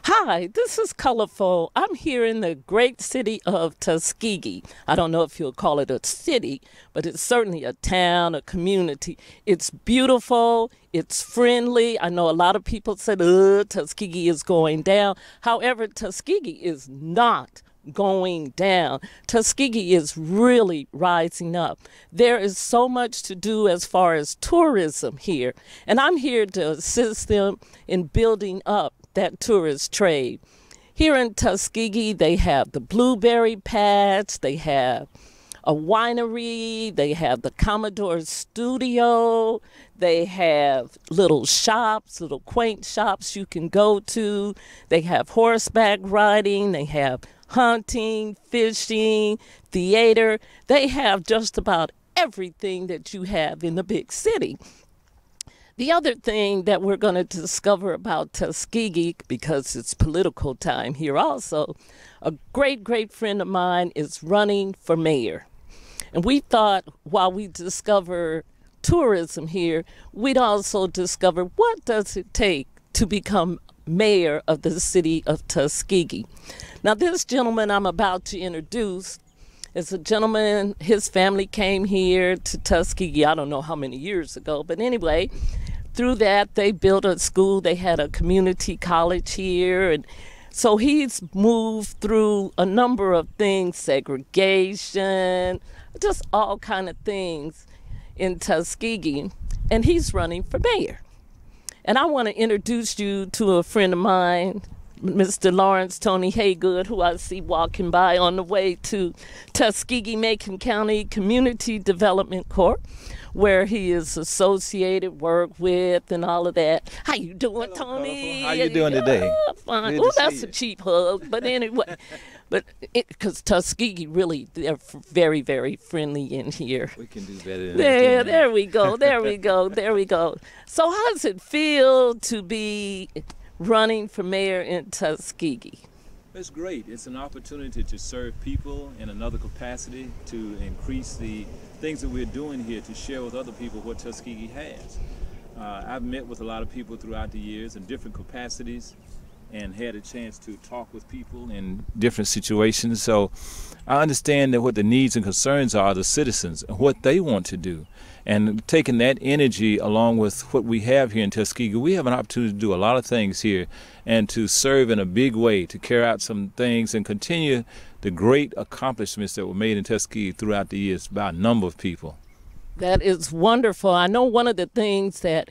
Hi, this is Kalaful. I'm here in the great city of Tuskegee. I don't know if you'll call it a city, but it's certainly a town, a community. It's beautiful, it's friendly. I know a lot of people said, Tuskegee is going down. However, Tuskegee is not going down. Tuskegee is really rising up. There is so much to do as far as tourism here, and I'm here to assist them in building up that tourist trade. Here in Tuskegee, they have the blueberry patch, they have a winery, they have the Commodore Studio, they have little shops, little quaint shops you can go to. They have horseback riding, they have hunting, fishing, theater. They have just about everything that you have in the big city. The other thing that we're going to discover about Tuskegee, because it's political time here also, a great friend of mine is running for mayor. And we thought while we discover tourism here, we'd also discover what does it take to become mayor of the city of Tuskegee. Now, this gentleman I'm about to introduce is a gentleman, his family came here to Tuskegee, I don't know how many years ago, but anyway, through that, they built a school. They had a community college here. And so he's moved through a number of things, segregation, just all kind of things in Tuskegee. And he's running for mayor. And I want to introduce you to a friend of mine, Mr. Lawrence Tony Haygood, who I see walking by on the way to Tuskegee-Macon County Community Development Corp., where he is associated, work with, and all of that. How you doing, Hello, Tony? Kalaful. How you doing today? Fine. Good Oh, to that's see a you. cheap hug. But anyway, because Tuskegee really, they're very friendly in here. We can do better than There, that. there we go. There we go. There we go. So how does it feel to be running for mayor in Tuskegee? It's great. It's an opportunity to serve people in another capacity, to increase the things that we're doing here, to share with other people what Tuskegee has. I've met with a lot of people throughout the years in different capacities and had a chance to talk with people in different situations. So I understand that what the needs and concerns are of the citizens and what they want to do. And taking that energy along with what we have here in Tuskegee, we have an opportunity to do a lot of things here and to serve in a big way, to carry out some things and continue the great accomplishments that were made in Tuskegee throughout the years by a number of people. That is wonderful. I know one of the things that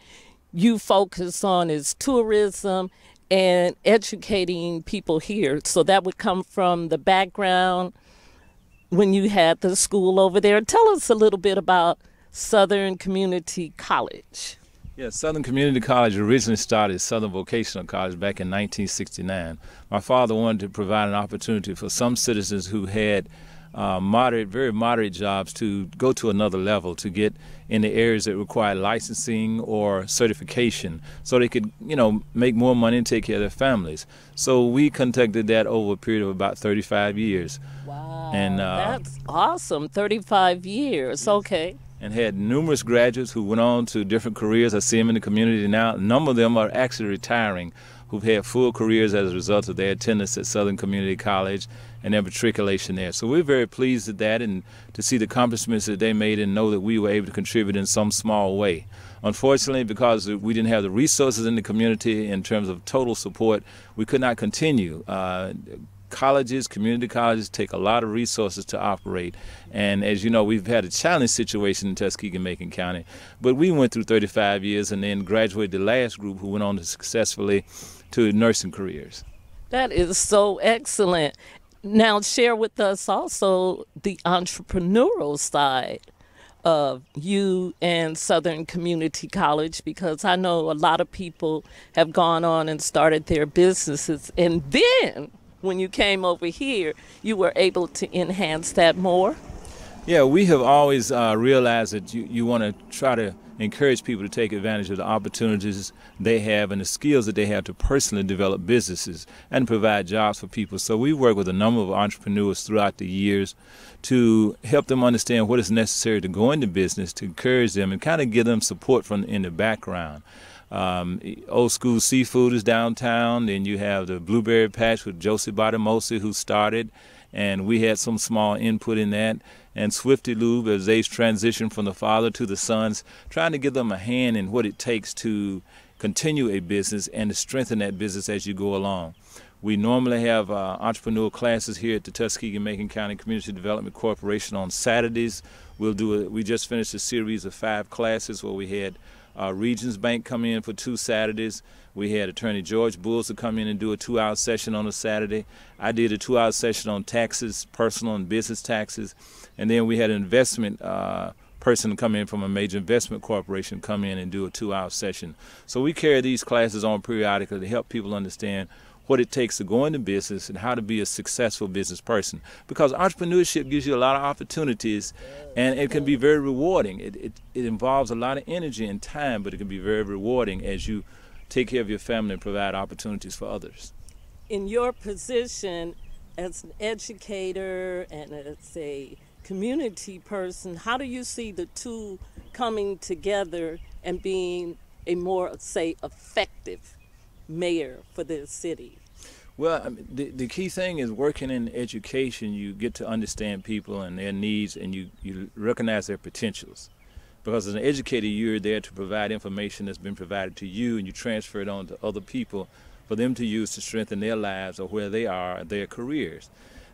you focus on is tourism and educating people here. So that would come from the background when you had the school over there. Tell us a little bit about Southern Community College. Yeah, Southern Community College originally started as Southern Vocational College back in 1969. My father wanted to provide an opportunity for some citizens who had very moderate jobs to go to another level, to get in the areas that require licensing or certification so they could, make more money and take care of their families. So we conducted that over a period of about 35 years. Wow, And that's awesome. 35 years. Okay. and had numerous graduates who went on to different careers. I see them in the community now. A number of them are actually retiring, who've had full careers as a result of their attendance at Southern Community College and their matriculation there. So we're very pleased at that and to see the accomplishments that they made and know that we were able to contribute in some small way. Unfortunately, because we didn't have the resources in the community in terms of total support, we could not continue. Colleges, community colleges, take a lot of resources to operate. And as you know, we've had a challenging situation in Tuskegee-Macon County. But we went through 35 years and then graduated the last group who went on to successfully to nursing careers. That is so excellent. Now share with us also the entrepreneurial side of you and Southern Community College, because I know a lot of people have gone on and started their businesses, and then when you came over here, you were able to enhance that more? Yeah, we have always realized that you want to try to encourage people to take advantage of the opportunities they have and the skills that they have to personally develop businesses and provide jobs for people. So we work with a number of entrepreneurs throughout the years to help them understand what is necessary to go into business, to encourage them and kind of give them support from in the background. Old School Seafood is downtown. Then you have the Blueberry Patch with Josie Bartimosi, who started, and we had some small input in that. And Swifty Lube, as they transition from the father to the sons, trying to give them a hand in what it takes to continue a business and to strengthen that business as you go along. We normally have entrepreneur classes here at the Tuskegee-Macon County Community Development Corporation on Saturdays. We just finished a series of 5 classes where we had Regions Bank come in for 2 Saturdays. We had Attorney George Bulls to come in and do a 2-hour session on a Saturday. I did a 2-hour session on taxes, personal and business taxes. And then we had an investment person come in from a major investment corporation come in and do a 2-hour session. So we carry these classes on periodically to help people understand what it takes to go into business and how to be a successful business person. Because entrepreneurship gives you a lot of opportunities, and it can be very rewarding. It involves a lot of energy and time, but it can be very rewarding as you take care of your family and provide opportunities for others. In your position as an educator and as a community person, how do you see the two coming together and being a more, say, effective mayor for this city? Well, I mean, the key thing is working in education. You get to understand people and their needs, and you recognize their potentials. Because as an educator, you're there to provide information that's been provided to you, and you transfer it on to other people for them to use to strengthen their lives or where they are, their careers.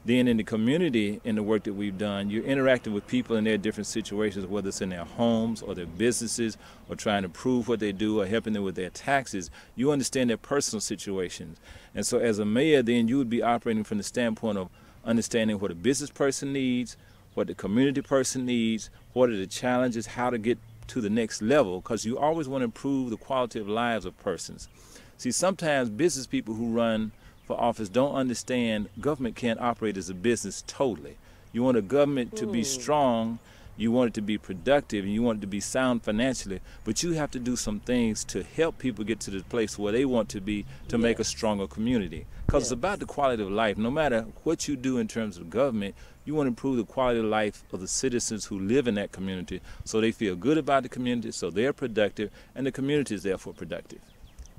Then in the community, in the work that we've done, you're interacting with people in their different situations, whether it's in their homes or their businesses or trying to prove what they do or helping them with their taxes. You understand their personal situations. And so as a mayor, then you would be operating from the standpoint of understanding what a business person needs, what the community person needs, what are the challenges, how to get to the next level, because you always want to improve the quality of lives of persons. See, sometimes business people who run for office don't understand government can't operate as a business totally. You want a government to be strong, you want it to be productive, and you want it to be sound financially, but you have to do some things to help people get to the place where they want to be to make a stronger community. Because it's about the quality of life. No matter what you do in terms of government, you want to improve the quality of life of the citizens who live in that community so they feel good about the community, so they're productive, and the community is therefore productive.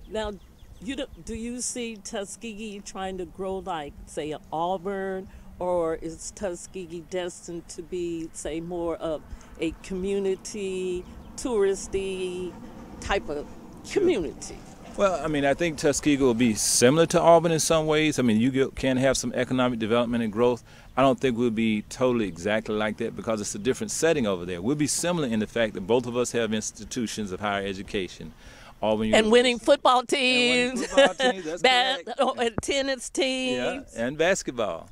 Now, do you see Tuskegee trying to grow like, say, an Auburn, or is Tuskegee destined to be, say, more of a community, touristy type of community? Well, I mean, I think Tuskegee will be similar to Auburn in some ways. I mean, you can have some economic development and growth. I don't think we'll be totally exactly like that because it's a different setting over there. We'll be similar in the fact that both of us have institutions of higher education. And winning football teams, that's and tennis teams, and basketball.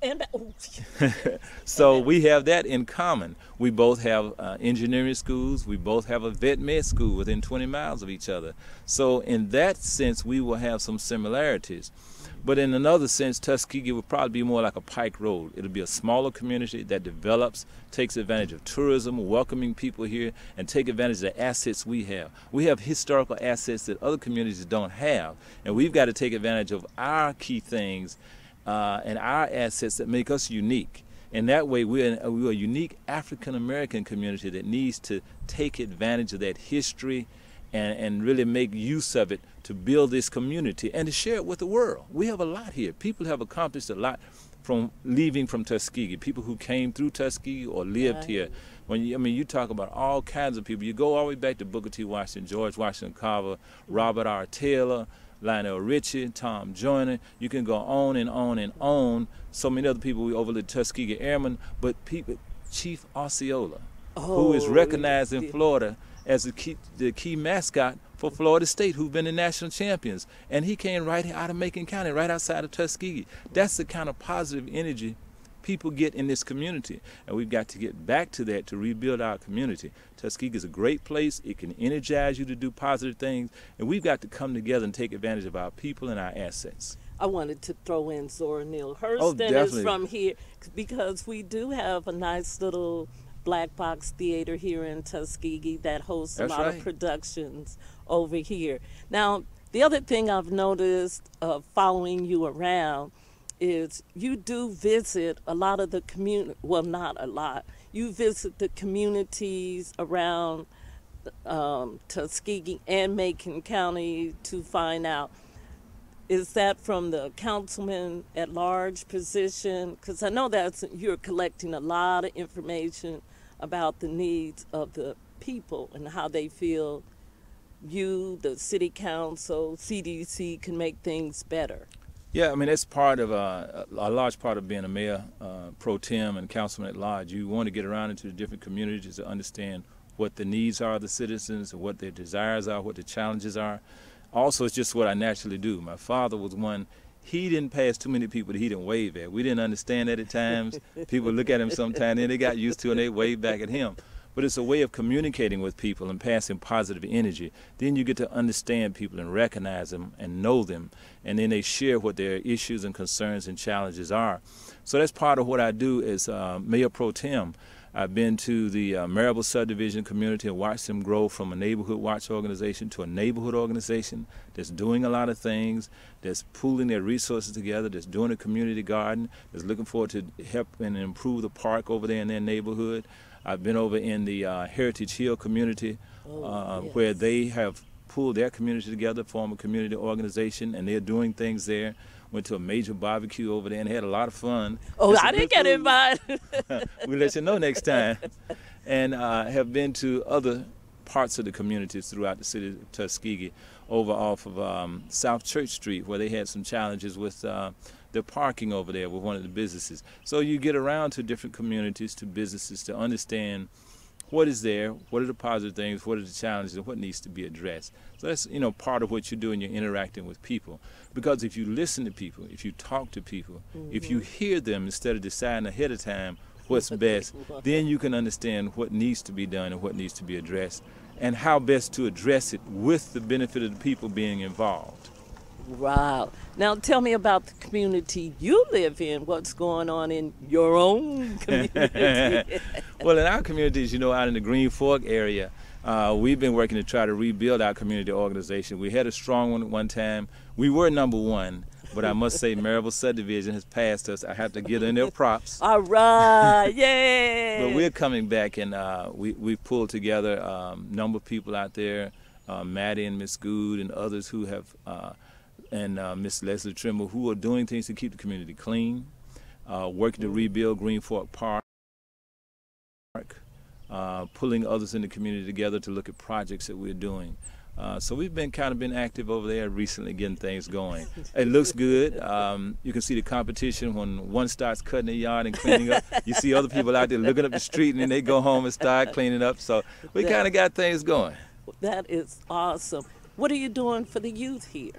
So we have that in common. We both have engineering schools. We both have a vet med school within 20 miles of each other. So in that sense, we will have some similarities. But in another sense, Tuskegee will probably be more like a Pike Road. It'll be a smaller community that develops, takes advantage of tourism, welcoming people here, and take advantage of the assets we have. We have historical assets that other communities don't have, and we've got to take advantage of our key things and our assets that make us unique. And that way, we're a unique African-American community that needs to take advantage of that history and really make use of it to build this community and to share it with the world. We have a lot here. People have accomplished a lot from leaving from Tuskegee, people who came through Tuskegee or lived here. You talk about all kinds of people. You go all the way back to Booker T. Washington, George Washington Carver, Robert R. Taylor, Lionel Richie, Tom Joyner. You can go on and on and on. So many other people we overlooked, Tuskegee Airmen, but Chief Osceola, who is recognized in Florida as the key mascot for Florida State, who've been the national champions. And he came right out of Macon County, right outside of Tuskegee. That's the kind of positive energy people get in this community. And we've got to get back to that to rebuild our community. Tuskegee is a great place. It can energize you to do positive things. And we've got to come together and take advantage of our people and our assets. I wanted to throw in Zora Neale Hurston is from here, because we do have a nice little black box theater here in Tuskegee that hosts a lot of productions over here. Now, the other thing I've noticed following you around is you do visit a lot of the community, well, not a lot. You visit the communities around Tuskegee and Macon County to find out, is that from the councilman at large position? Because I know you're collecting a lot of information about the needs of the people and how they feel you, the city council, CDC can make things better. Yeah, I mean, that's part of a large part of being a mayor pro tem and councilman at large. You want to get around into the different communities to understand what the needs are of the citizens, and what their desires are, what the challenges are. Also, it's just what I naturally do. My father was one. He didn't pass too many people that he didn't wave at. We didn't understand that at times. People look at him sometimes, and they got used to it, and they wave back at him. But it's a way of communicating with people and passing positive energy. Then you get to understand people and recognize them and know them, and then they share what their issues and concerns and challenges are. So that's part of what I do as Mayor Pro Tem. I've been to the Marable subdivision community and watched them grow from a neighborhood watch organization to a neighborhood organization that's doing a lot of things, that's pooling their resources together, that's doing a community garden, that's looking forward to help and improve the park over there in their neighborhood. I've been over in the Heritage Hill community Yes. where they have pulled their community together, form a community organization, and they're doing things there. Went to a major barbecue over there and had a lot of fun. Oh, I didn't get invited. We'll let you know next time. And have been to other parts of the communities throughout the city of Tuskegee, over off of South Church Street, where they had some challenges with the parking over there with one of the businesses. So you get around to different communities, to businesses, to understand what is there, what are the positive things, what are the challenges, and what needs to be addressed. So that's, part of what you do when you're interacting with people. Because if you listen to people, if you talk to people, if you hear them instead of deciding ahead of time what's best, then you can understand what needs to be done and what needs to be addressed, and how best to address it with the benefit of the people being involved. Wow. Now tell me about the community you live in. What's going on in your own community? Well, in our communities, out in the Green Fork area, we've been working to try to rebuild our community organization. We had a strong one at one time. We were number one, but I must say Marable subdivision has passed us. I have to give them their props. All right, yay! But we're coming back, and we've pulled together a number of people out there, Maddie and Miss Good and others who have, and Miss Leslie Trimble, who are doing things to keep the community clean, working to rebuild Green Fork Park, pulling others in the community together to look at projects that we're doing. So we've been active over there recently, getting things going. It looks good. You can see the competition when one starts cutting the yard and cleaning up. You see other people out there looking up the street, and then they go home and start cleaning up. So we kind of got things going. That is awesome. What are you doing for the youth here?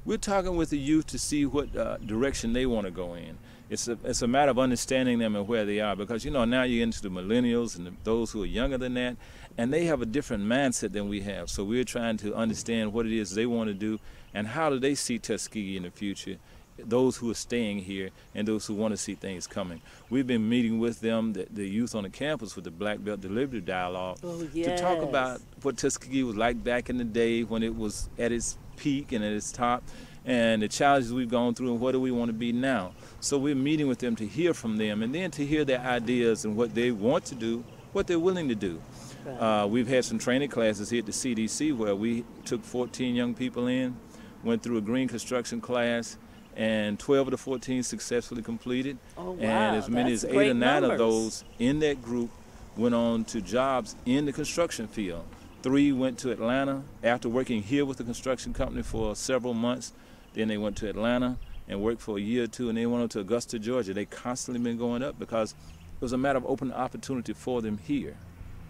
We're talking with the youth to see what direction they want to go in. It's a matter of understanding them and where they are, because now you're into the millennials and those who are younger than that, and they have a different mindset than we have. So we're trying to understand what it is they want to do and how do they see Tuskegee in the future, those who are staying here and those who want to see things coming. We've been meeting with them, the youth on the campus, with the Black Belt Deliberative Dialogue, to talk about what Tuskegee was like back in the day when it was at its peak and at its top, and the challenges we've gone through and what do we want to be now. So we're meeting with them to hear from them and then to hear their ideas and what they want to do, what they're willing to do. Right. We've had some training classes here at the CDC where we took 14 young people in, went through a green construction class, and 12 of the 14 successfully completed. Oh, wow. And as many as 8 or 9 of those in that group went on to jobs in the construction field. 3 went to Atlanta after working here with the construction company for several months. Then they went to Atlanta and worked for a year or 2, and they went on to Augusta, Georgia. They constantly been going up because it was a matter of open opportunity for them here.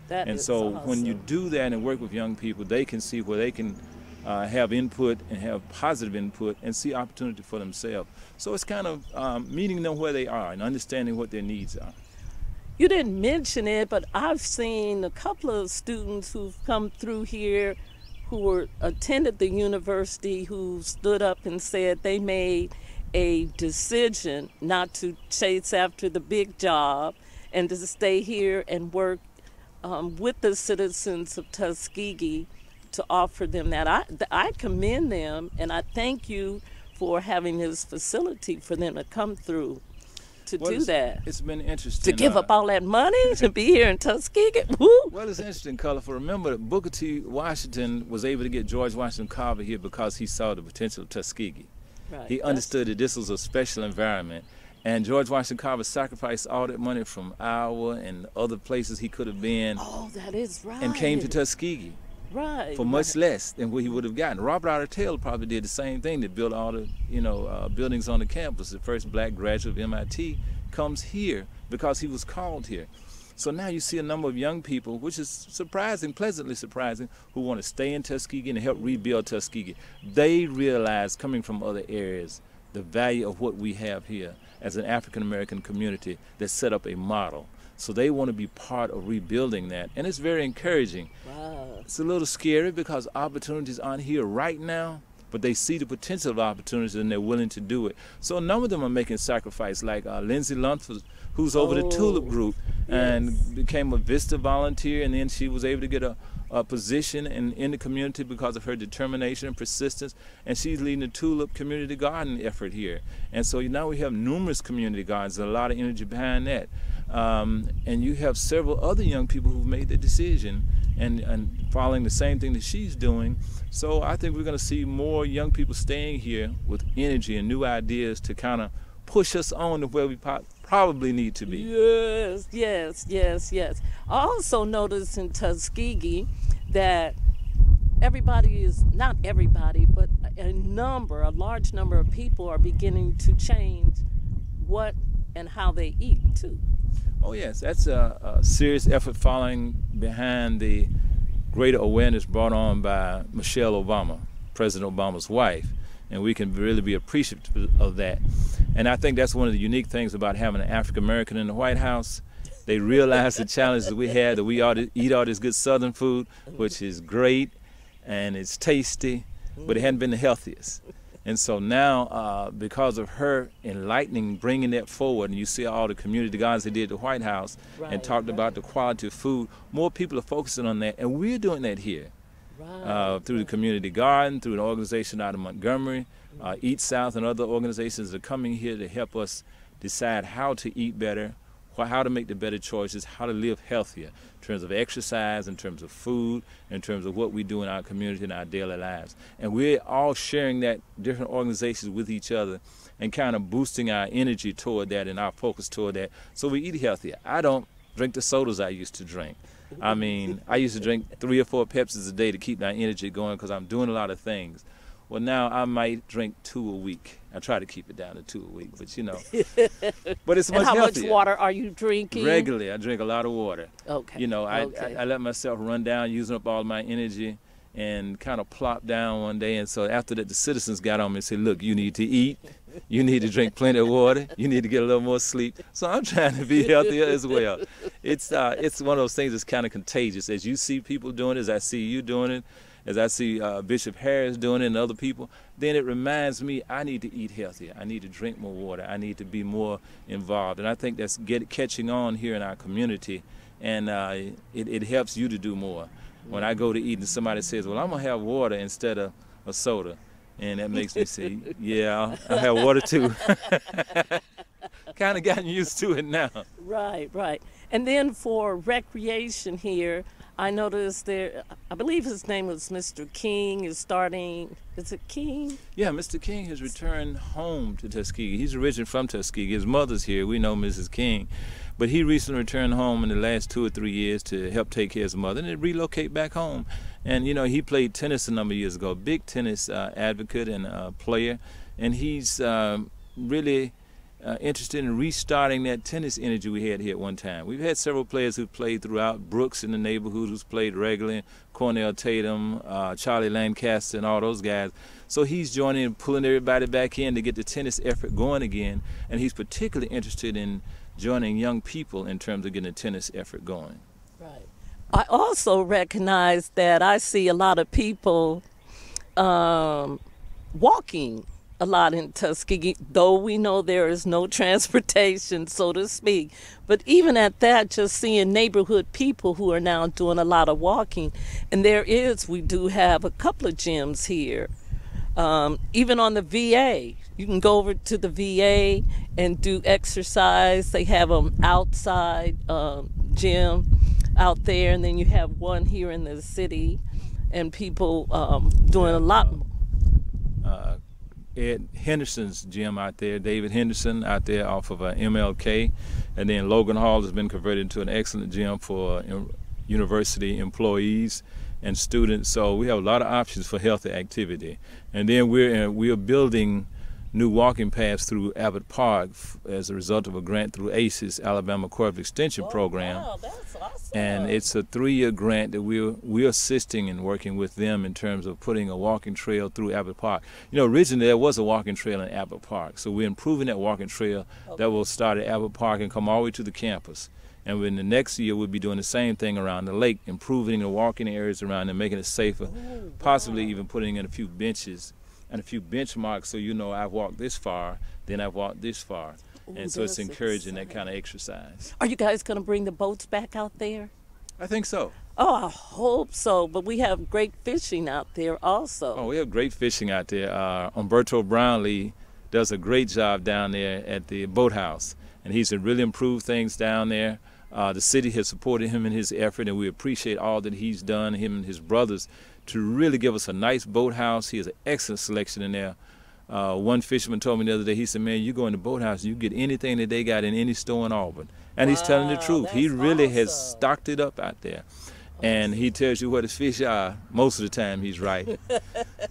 That and is so awesome. When you do that and work with young people, they can see where they can have input and have positive input and see opportunity for themselves. So it's kind of meeting them where they are and understanding what their needs are. You didn't mention it, but I've seen a couple of students who've come through here who attended the university who stood up and said they made a decision not to chase after the big job and to stay here and work with the citizens of Tuskegee to offer them that. I commend them, and I thank you for having this facility for them to come through to do that? It's been interesting. To give up all that money to be here in Tuskegee? Woo! Well, it's interesting, Kalaful. Remember, Booker T. Washington was able to get George Washington Carver here because he saw the potential of Tuskegee. Right. He understood that this was a special environment. And George Washington Carver sacrificed all that money from Iowa and other places he could have been. Oh, that is right. And came to Tuskegee. Right. For much less than what he would have gotten. Robert Otter Taylor probably did the same thing. They built all the, buildings on the campus. The first black graduate of MIT comes here because he was called here. So now you see a number of young people, which is surprising, pleasantly surprising, who want to stay in Tuskegee and help rebuild Tuskegee. They realize, coming from other areas, the value of what we have here as an African-American community that set up a model. So they want to be part of rebuilding that. And it's very encouraging. Wow. It's a little scary because opportunities aren't here right now, but they see the potential of opportunities and they're willing to do it. So a number of them are making sacrifices, like Lindsay Luntford, who's over the Tulip Group and became a Vista volunteer, and then she was able to get a position in the community because of her determination and persistence, and she's leading the Tulip Community Garden effort here. And so now we have numerous community gardens, a lot of energy behind that. And you have several other young people who've made the decision and following the same thing that she's doing. So I think we're going to see more young people staying here with energy and new ideas to kind of push us on to where we probably need to be. Yes, yes, yes, yes. I also noticed in Tuskegee that everybody is, not everybody, but a large number of people are beginning to change what and how they eat too. Oh yes, that's a serious effort following behind the greater awareness brought on by Michelle Obama, President Obama's wife, and we can really be appreciative of that. And I think that's one of the unique things about having an African American in the White House. They realize the challenges that we had, that we ought to eat all this good Southern food, which is great and it's tasty, but it hadn't been the healthiest. And so now, because of her enlightening, bringing that forward, and you see all the community gardens they did at the White House and talked about the quality of food, more people are focusing on that, and we're doing that here. Through the community garden, through an organization out of Montgomery, Eat South and other organizations are coming here to help us decide how to eat better, how to make the better choices, how to live healthier in terms of exercise, in terms of food, in terms of what we do in our community and our daily lives. And we're all sharing that, different organizations with each other, and kind of boosting our energy toward that and our focus toward that, so we eat healthier. I don't drink the sodas I used to drink. I mean, I used to drink 3 or 4 Pepsis a day to keep my energy going because I'm doing a lot of things. Well, now I might drink 2 a week. I try to keep it down to 2 a week, but but it's much healthier. And how much water are you drinking? Regularly, I drink a lot of water. Okay. I let myself run down, using up all my energy, and kind of plop down one day. And so after that, the citizens got on me and said, look, you need to eat. You need to drink plenty of water. You need to get a little more sleep. So I'm trying to be healthier as well. It's one of those things that's kind of contagious. As you see people doing it, as I see you doing it, as I see Bishop Harris doing it and other people, then it reminds me I need to eat healthier. I need to drink more water. I need to be more involved. And I think that's catching on here in our community, and it helps you to do more. When I go to eat and somebody says, well, I'm going to have water instead of a soda, and that makes me say, yeah, I'll have water too. Kind of gotten used to it now. Right, right. And then for recreation here, I noticed there, I believe his name was Mr. King, is starting, is it King? Yeah, Mr. King has returned home to Tuskegee. He's originally from Tuskegee. His mother's here. We know Mrs. King. But he recently returned home in the last 2 or 3 years to help take care of his mother and then relocate back home. And, he played tennis a number of years ago, big tennis advocate and player. And he's really interested in restarting that tennis energy we had here at one time. We've had several players who've played throughout, Brooks in the neighborhood who's played regularly, Cornell Tatum, Charlie Lancaster, and all those guys. So he's joining and pulling everybody back in to get the tennis effort going again, and he's particularly interested in joining young people in terms of getting the tennis effort going. Right. I also recognize that I see a lot of people walking a lot in Tuskegee, though we know there is no transportation, so to speak. But even at that, just seeing neighborhood people who are now doing a lot of walking. And we do have a couple of gyms here Even on the VA, you can go over to the VA and do exercise. They have them outside gym out there, and then you have one here in the city, and people doing a lot more. Ed Henderson's gym out there, David Henderson out there off of MLK, and then Logan Hall has been converted into an excellent gym for university employees and students. So we have a lot of options for healthy activity. And then we're building new walking paths through Abbott Park as a result of a grant through ACES, Alabama Corporate Extension Program. Wow, that's awesome. And it's a 3-year grant that we're assisting and working with them in terms of putting a walking trail through Abbott Park. You know, originally there was a walking trail in Abbott Park, so we're improving that walking trail that will start at Abbott Park and come all the way to the campus. And in the next year, we'll be doing the same thing around the lake, improving the walking areas around and making it safer, possibly even putting in a few benches and a few benchmarks so you know I've walked this far, then I've walked this far. And so it's encouraging that kind of exercise. Are you guys going to bring the boats back out there? I think so. Oh, I hope so. But we have great fishing out there also. Oh, we have great fishing out there. Umberto Brownlee does a great job down there at the boathouse, and he's really improved things down there. The city has supported him in his effort, and we appreciate all that he's done, him and his brothers, to really give us a nice boathouse. He has an excellent selection in there. One fisherman told me the other day, he said, man, you go in the boathouse, you get anything that they got in any store in Auburn. And he's telling the truth. He really has stocked it up out there. And he tells you where the fish are. Most of the time, he's right.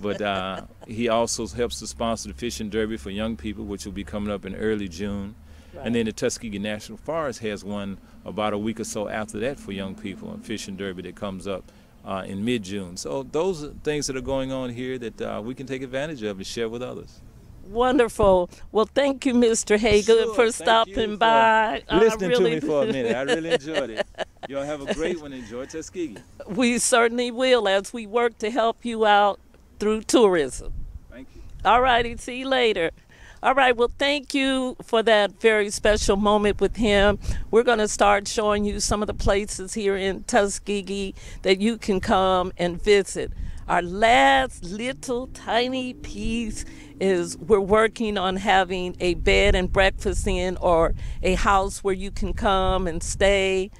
But he also helps to sponsor the Fishing Derby for young people, which will be coming up in early June. Right. And then the Tuskegee National Forest has one about a week or so after that for young people, a Fishing Derby that comes up in mid-June. So those are things that are going on here that we can take advantage of and share with others. Wonderful. Well, thank you, Mr. Haygood, for stopping by. Listening to me for a minute. I really enjoyed it. Y'all have a great one. Enjoy Tuskegee. We certainly will as we work to help you out through tourism. Thank you. All righty. See you later. All right, well, thank you for that very special moment with him. We're going to start showing you some of the places here in Tuskegee that you can come and visit. Our last little tiny piece is we're working on having a bed and breakfast inn or a house where you can come and stay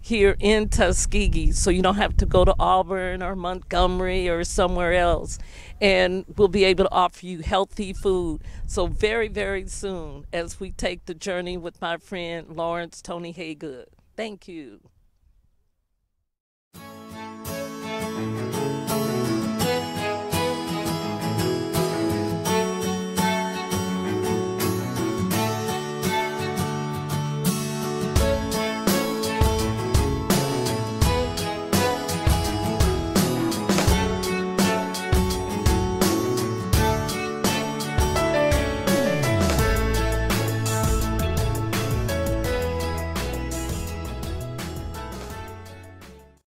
here in Tuskegee, so you don't have to go to Auburn or Montgomery or somewhere else. And we'll be able to offer you healthy food. So very, very soon as we take the journey with my friend Lawrence Tony Haygood. Thank you.